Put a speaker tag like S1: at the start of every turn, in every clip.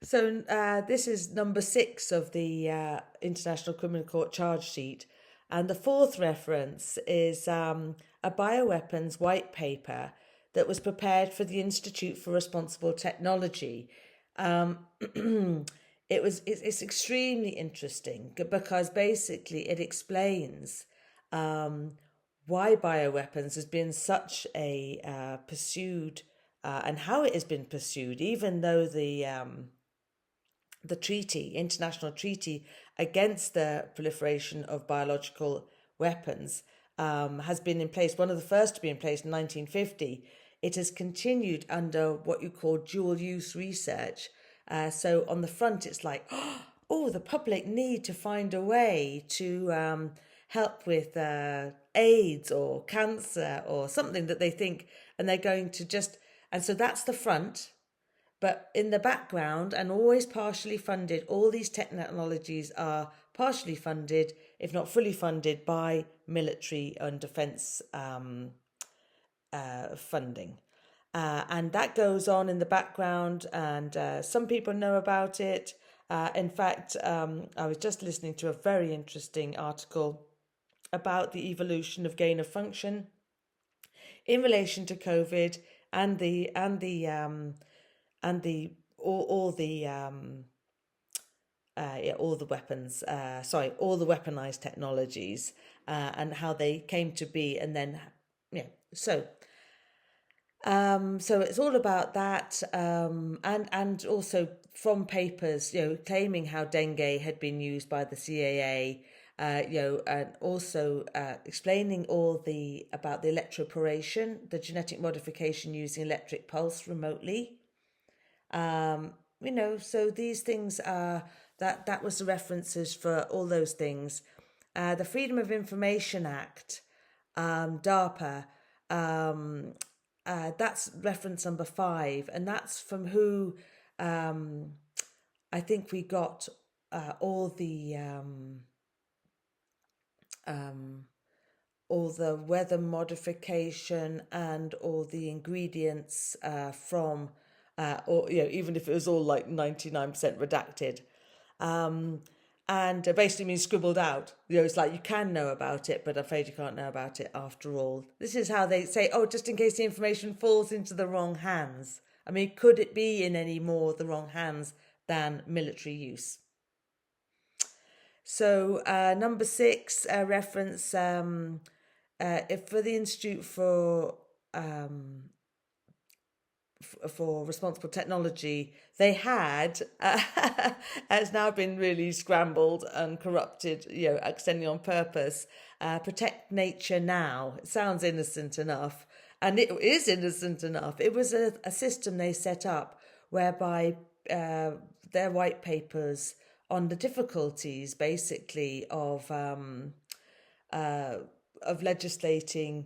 S1: So this is number 6 of the International Criminal Court charge sheet. And the fourth reference is a bioweapons white paper that was prepared for the Institute for Responsible Technology. Um, it's extremely interesting because basically it explains um, why bioweapons has been such a pursued and how it has been pursued, even though the treaty, international treaty against the proliferation of biological weapons, has been in place. One of the first to be in place in 1950. It has continued under what you call dual use research. So on the front, it's like, oh, the public need to find a way to help with AIDS or cancer or something that they think, and they're going to just, and so that's the front. But in the background, and always partially funded, all these technologies are partially funded, if not fully funded, by military and defence funding. And that goes on in the background, and some people know about it. In fact, I was just listening to a very interesting article about the evolution of gain of function in relation to COVID and the all the yeah, all the weapons, all the weaponized technologies, and how they came to be, and then, yeah, so it's all about that, and also from papers, claiming how dengue had been used by the CAA, and also explaining all the about the electroporation, the genetic modification using electric pulse remotely. So these things are that was the references for all those things. The Freedom of Information Act, DARPA, that's reference number 5, and that's from who I think we got all the weather modification and all the ingredients from, or even if it was all like 99% redacted, and basically means scribbled out. It's like you can know about it, but I'm afraid you can't know about it after all. This is how they say, oh, just in case the information falls into the wrong hands. I mean, could it be in any more the wrong hands than military use? So number 6, reference for the Institute for Responsible Technology, they had has now been really scrambled and corrupted, extending on purpose. Protect Nature Now. It sounds innocent enough, and it is innocent enough. It was a system they set up whereby their white papers on the difficulties, basically, of legislating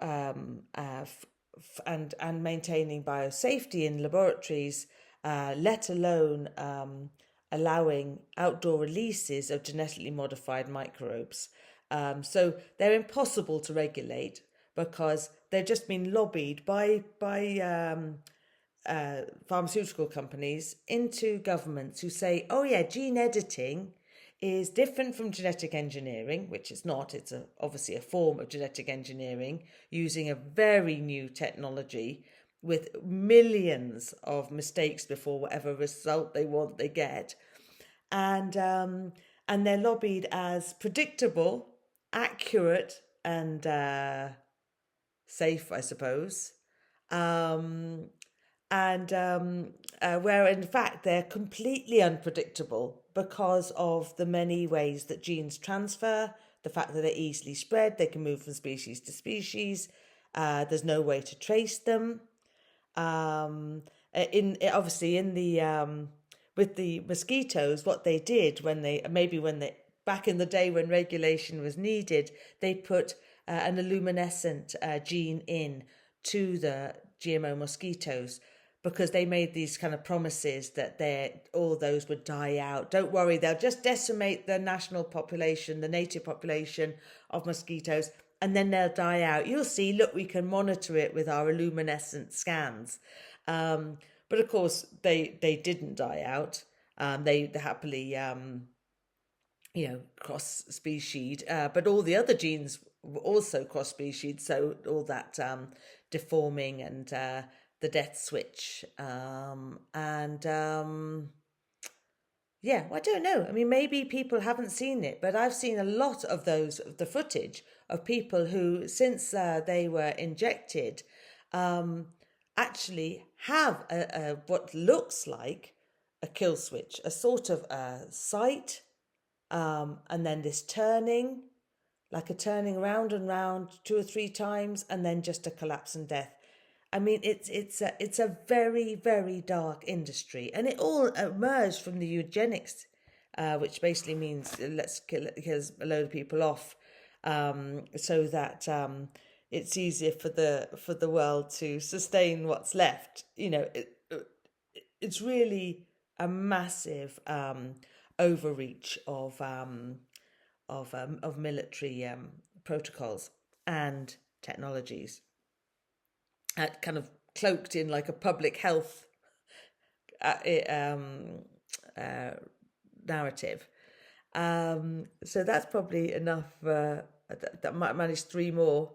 S1: and maintaining biosafety in laboratories, let alone allowing outdoor releases of genetically modified microbes. So they're impossible to regulate because they've just been lobbied by pharmaceutical companies into governments who say, oh yeah, gene editing is different from genetic engineering, which it's not. It's obviously a form of genetic engineering using a very new technology with millions of mistakes before whatever result they want they get. And they're lobbied as predictable, accurate, and safe, I suppose. Um, and where in fact they're completely unpredictable because of the many ways that genes transfer, the fact that they're easily spread, they can move from species to species, there's no way to trace them. In obviously in the with the mosquitoes, what they did when they back in the day when regulation was needed, they put an luminescent gene in to the GMO mosquitoes because they made these kind of promises that all those would die out. Don't worry, they'll just decimate the national population, the native population of mosquitoes, and then they'll die out. You'll see, look, we can monitor it with our luminescent scans. But of course, they didn't die out. They happily, cross species. But all the other genes were also cross species. So all that deforming and the death switch. Yeah, well, I don't know. I mean, maybe people haven't seen it, but I've seen a lot of the footage of people who, since they were injected, um, actually have what looks like a kill switch, a sort of sight, and then this turning, like a turning round and round 2 or 3 times, and then just a collapse and death. I mean, it's a very, very dark industry, and it all emerged from the eugenics, which basically means let's kill a load of people off, so that it's easier for the world to sustain what's left. It's really a massive overreach of military protocols and technologies, kind of cloaked in like a public health uh, um, uh, narrative. So that's probably enough. That might manage 3 more.